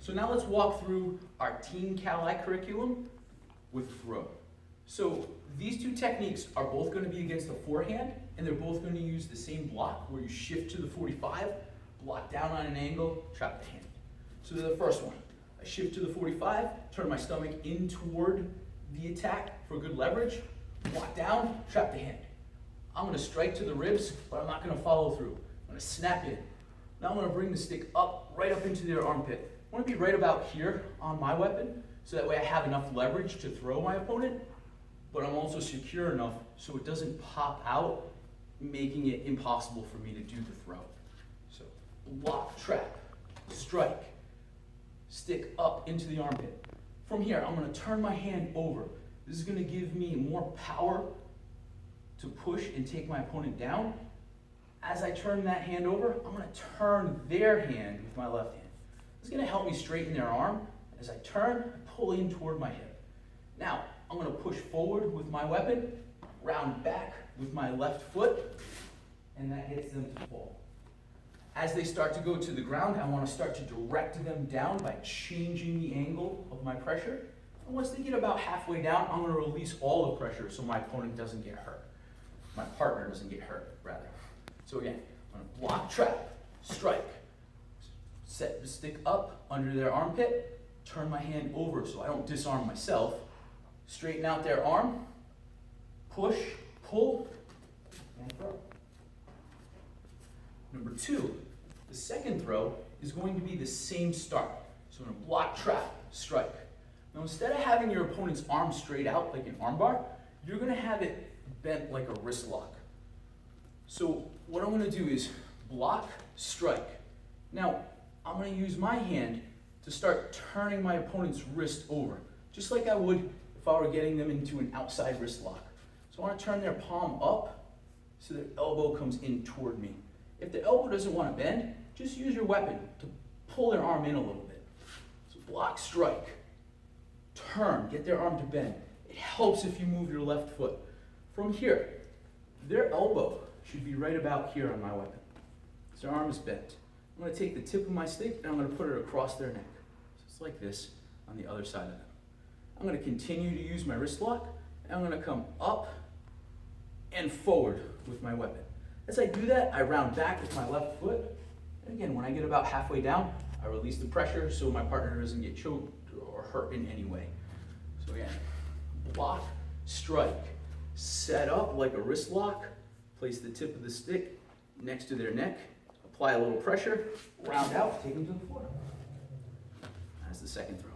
So now let's walk through our Team Cali curriculum with throw. So these two techniques are both going to be against the forehand, and they're both going to use the same block where you shift to the 45, block down on an angle, trap the hand. So the first one, I shift to the 45, turn my stomach in toward the attack for good leverage, block down, trap the hand. I'm going to strike to the ribs, but I'm not going to follow through. I'm going to snap in. Now I'm going to bring the stick up, right up into their armpit. I want to be right about here on my weapon, so that way I have enough leverage to throw my opponent, but I'm also secure enough so it doesn't pop out, making it impossible for me to do the throw. So block, trap, strike, stick up into the armpit. From here, I'm going to turn my hand over. This is going to give me more power to push and take my opponent down. As I turn that hand over, I'm going to turn their hand with my left hand. It's going to help me straighten their arm. As I turn, I pull in toward my hip. Now, I'm going to push forward with my weapon, round back with my left foot, and that gets them to fall. As they start to go to the ground, I want to start to direct them down by changing the angle of my pressure. And once they get about halfway down, I'm going to release all the pressure so my opponent doesn't get hurt. My partner doesn't get hurt, rather. So again, I'm going to block, trap, strike, set the stick up under their armpit, turn my hand over so I don't disarm myself, straighten out their arm, push, pull, and throw. Number two, the second throw is going to be the same start. So I'm going to block, trap, strike. Now instead of having your opponent's arm straight out like an armbar, you're going to have it bent like a wrist lock. So what I'm going to do is block, strike. Now I'm going to use my hand to start turning my opponent's wrist over, just like I would if I were getting them into an outside wrist lock. So I want to turn their palm up so their elbow comes in toward me. If the elbow doesn't want to bend, just use your weapon to pull their arm in a little bit. So block, strike, turn, get their arm to bend. It helps if you move your left foot. From here, their elbow should be right about here on my weapon. So their arm is bent. I'm going to take the tip of my stick and I'm going to put it across their neck. So it's like this on the other side of them. I'm going to continue to use my wrist lock, and I'm going to come up and forward with my weapon. As I do that, I round back with my left foot. And again, when I get about halfway down, I release the pressure so my partner doesn't get choked or hurt in any way. So again, block, strike, set up like a wrist lock, place the tip of the stick next to their neck, apply a little pressure, round out, take them to the floor. That's the second throw.